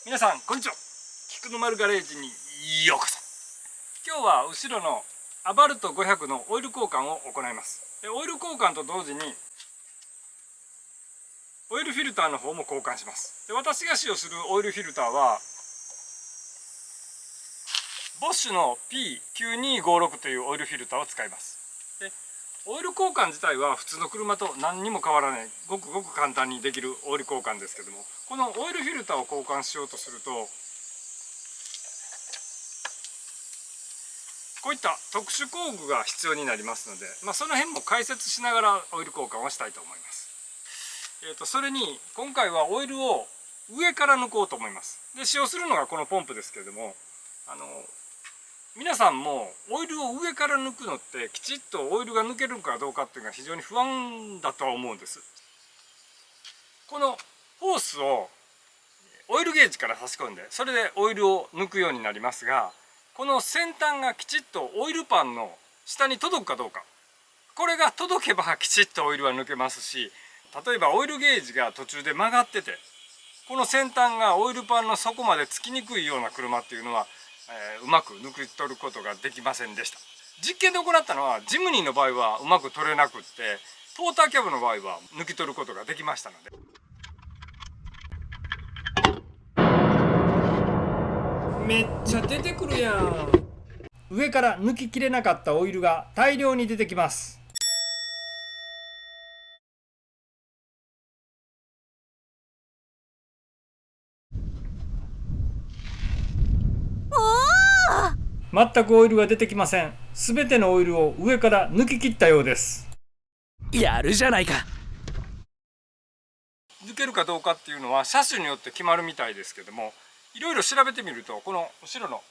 皆さんこんにちは。菊の丸ガレージにようこそ。今日は後ろのアバルト500のオイル交換を行います。オイル交換と同時にオイルフィルターの方も交換します。私が使用するオイルフィルターはボッシュの P9256 というオイルフィルターを使います。でオイル交換自体は普通の車と何にも変わらない、ごくごく簡単にできるオイル交換ですけども、このオイルフィルターを交換しようとするとこういった特殊工具が必要になりますので、その辺も解説しながらオイル交換をしたいと思います。それに今回はオイルを上から抜こうと思います。で使用するのがこのポンプですけれども、皆さんもオイルを上から抜くのってきちっとオイルが抜けるかどうかっていうのが非常に不安だとは思うんです。このホースをオイルゲージから差し込んで、それでオイルを抜くようになりますが、この先端がきちっとオイルパンの下に届くかどうか、これが届けばきちっとオイルは抜けますし、例えばオイルゲージが途中で曲がっててこの先端がオイルパンの底までつきにくいような車っていうのはうまく抜き取ることができませんでした。実験で行ったのはジムニーの場合はうまく取れなくって、ポーターキャブの場合は抜き取ることができましたので。めっちゃ出てくるやん。上から抜ききれなかったオイルが大量に出てきます。全くオイルが出てきません。すべてのオイルを上から抜き切ったようです。やるじゃないか。抜けるかどうかっていうのは車種によって決まるみたいですけども、いろいろ調べてみるとこの後ろの、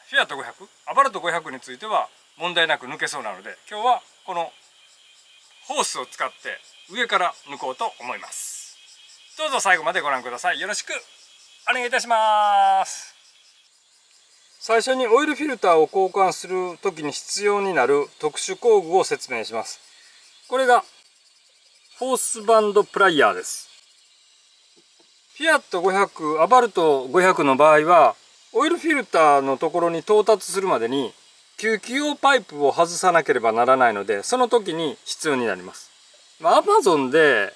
フィアット500、アバルト500については問題なく抜けそうなので、今日はこのホースを使って上から抜こうと思います。どうぞ最後までご覧ください。よろしくお願いいたします。最初にオイルフィルターを交換するときに必要になる特殊工具を説明します。これがホースバンドプライヤーです。フィアット500、アバルト500の場合はオイルフィルターのところに到達するまでに吸気用パイプを外さなければならないので、その時に必要になります。Amazon で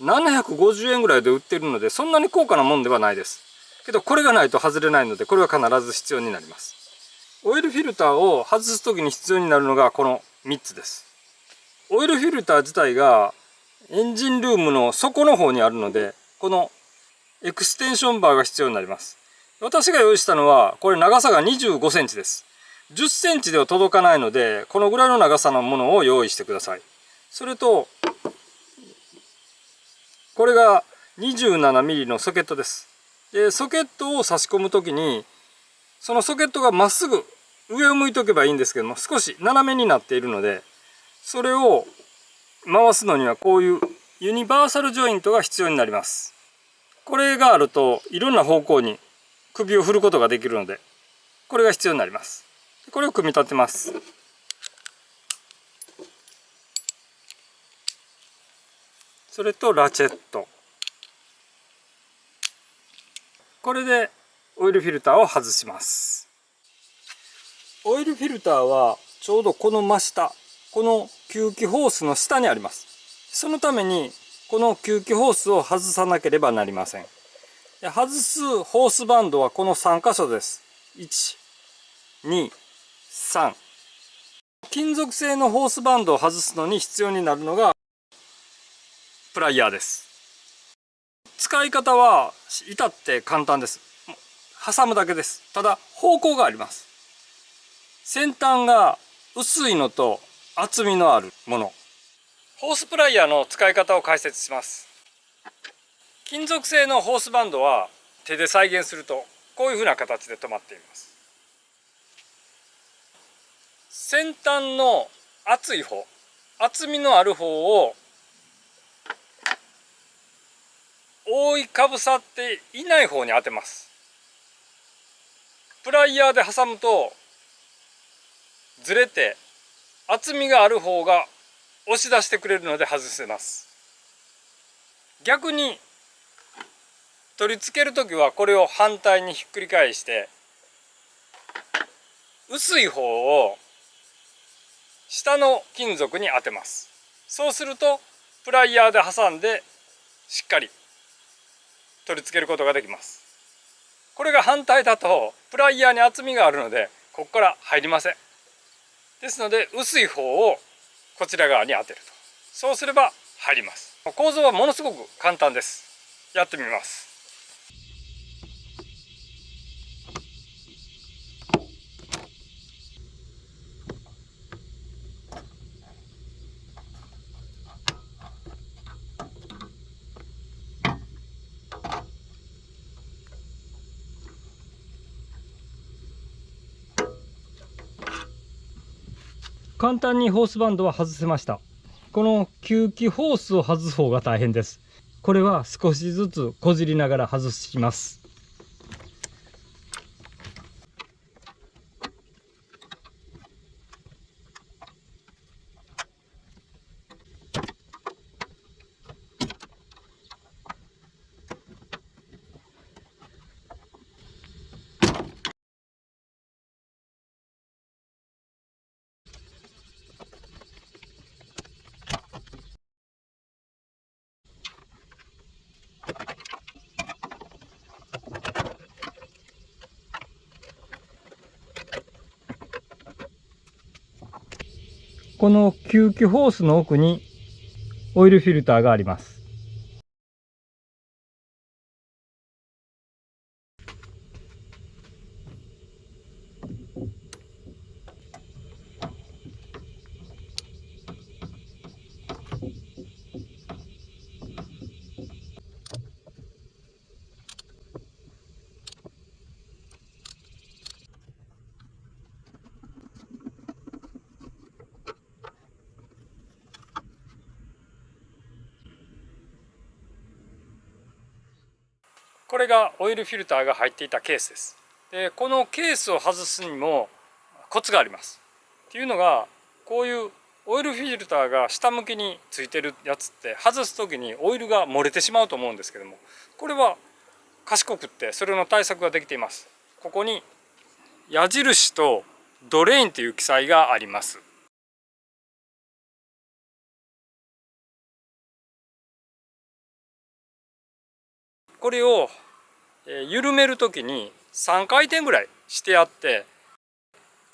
750円ぐらいで売ってるのでそんなに高価なもんではないです。けどこれがないと外れないので、これは必ず必要になります。オイルフィルターを外す時に必要になるのがこの3つです。オイルフィルター自体がエンジンルームの底の方にあるので、このエクステンションバーが必要になります。私が用意したのはこれ長さが25センチです。10センチでは届かないので、このぐらいの長さのものを用意してください。それとこれが 27mm のソケットです。でソケットを差し込む時にそのソケットがまっすぐ上を向いておけばいいんですけども、少し斜めになっているので、それを回すのにはこういうユニバーサルジョイントが必要になります。これがあるといろんな方向に首を振ることができるので、これが必要になります。これを組み立てます。それとラチェット、これでオイルフィルターを外します。オイルフィルターはちょうどこの真下、この吸気ホースの下にあります。そのためにこの吸気ホースを外さなければなりません。外すホースバンドはこの3箇所です。1、2、3。金属製のホースバンドを外すのに必要になるのがプライヤーです。使い方は至って簡単です。挟むだけです。ただ方向があります。先端が薄いのと厚みのあるもの。ホースプライヤーの使い方を解説します。金属製のホースバンドは手で再現するとこういうふうな形で止まっています。先端の厚い方、厚みのある方を覆いかぶさっていない方に当てます。プライヤーで挟むとずれて厚みがある方が押し出してくれるので外せます。逆に取り付ける時はこれを反対にひっくり返して薄い方を下の金属に当てます。そうするとプライヤーで挟んでしっかり取り付けることができます。これが反対だとプライヤーに厚みがあるのでここから入りません。ですので薄い方をこちら側に当てると、そうすれば入ります。構造はものすごく簡単です。やってみます。簡単にホースバンドは外せました。この吸気ホースを外す方が大変です。これは少しずつこじりながら外します。この吸気ホースの奥にオイルフィルターがあります。これがオイルフィルターが入っていたケースです。で、このケースを外すにもコツがあります。っていうのが、こういうオイルフィルターが下向きについてるやつって外す時にオイルが漏れてしまうと思うんですけども、これは賢くってそれの対策ができています。ここに矢印とドレインという記載があります。これを緩める時に3回転ぐらいしてやって、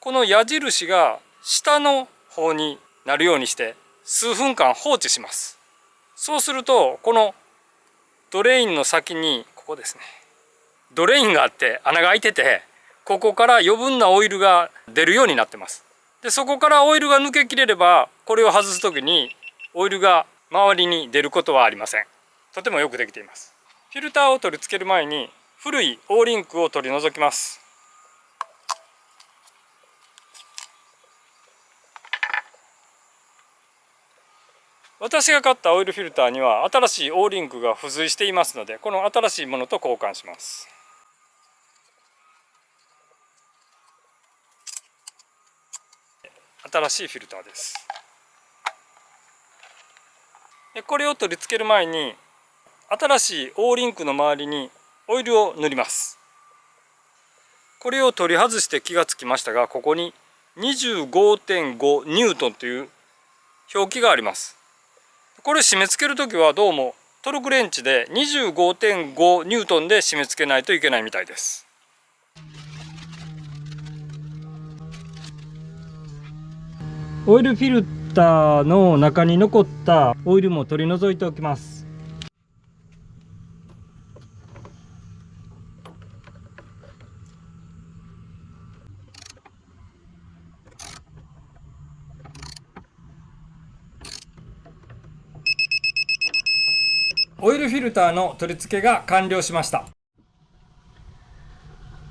この矢印が下の方になるようにして数分間放置します。そうするとこのドレインの先にここですね、ドレインがあって穴が開いてて、ここから余分なオイルが出るようになってます。で、そこからオイルが抜けきれればこれを外す時にオイルが周りに出ることはありません。とてもよくできています。フィルターを取り付ける前に古いオーリンクを取り除きます。私が買ったオイルフィルターには新しいオーリンクが付随していますので、この新しいものと交換します。新しいフィルターです。で、これを取り付ける前に新しいオーリンクの周りにオイルを塗ります。これを取り外して気がつきましたが、ここに 25.5 ニュートンという表記があります。これ締め付けるときはどうもトルクレンチで 25.5 ニュートンで締め付けないといけないみたいです。オイルフィルターの中に残ったオイルも取り除いておきます。オイルフィルターの取り付けが完了しました。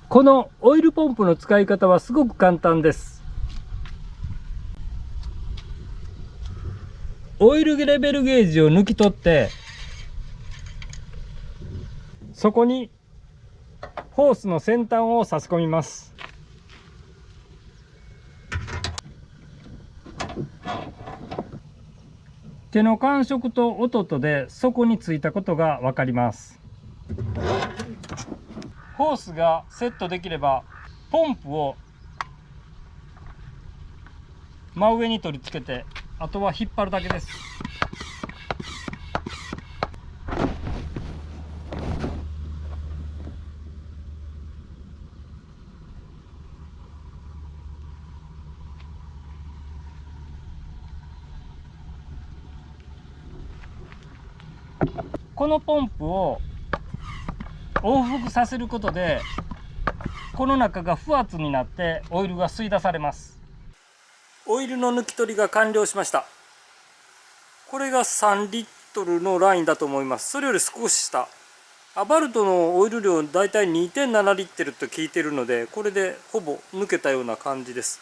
このオイルポンプの使い方はすごく簡単です。オイルレベルゲージを抜き取って、そこにホースの先端を差し込みます。手の感触と音とで底についたことが分かります。ホースがセットできればポンプを真上に取り付けて、あとは引っ張るだけです。このポンプを往復させることで、この中が不圧になってオイルが吸い出されます。オイルの抜き取りが完了しました。これが3リットルのラインだと思います。それより少し下。アバルトのオイル量だいたい 2.7 リットルと聞いているので、これでほぼ抜けたような感じです。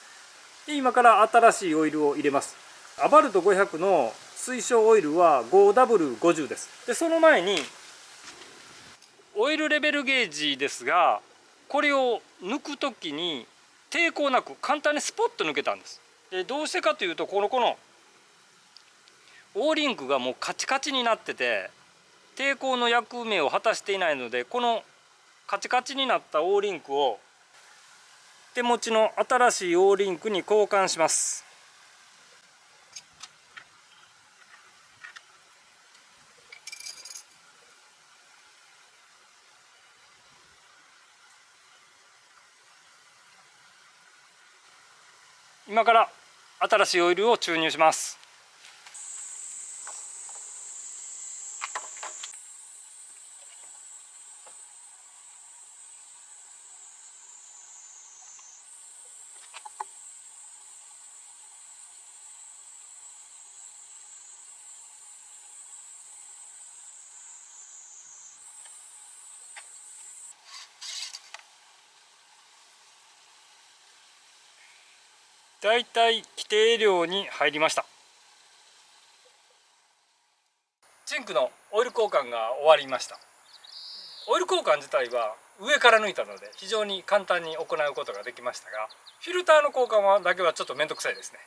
で、今から新しいオイルを入れます。アバルト500の推奨オイルは 5W50 です。で、その前にオイルレベルゲージですが、これを抜くときに抵抗なく簡単にスポッと抜けたんです。で、どうしてかというと、このオーリンクがもうカチカチになってて、抵抗の役目を果たしていないので、このカチカチになったオーリンクを手持ちの新しいオーリンクに交換します。今から新しいオイルを注入します。だいたい規定量に入りました。チンクのオイル交換が終わりました。オイル交換自体は上から抜いたので非常に簡単に行うことができましたが、フィルターの交換だけはちょっと面倒くさいですね。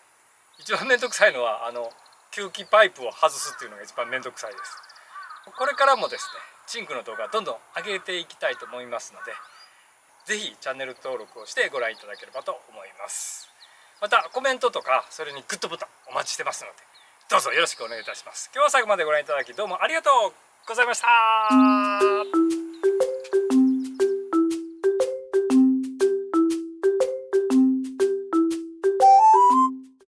一番面倒くさいのは吸気パイプを外すっていうのが一番面倒くさいです。これからもですね、チンクの動画どんどん上げていきたいと思いますので、ぜひチャンネル登録をしてご覧いただければと思います。またコメントとか、それにグッドボタンお待ちしてますので、どうぞよろしくお願いいたします。今日は最後までご覧いただきどうもありがとうございました。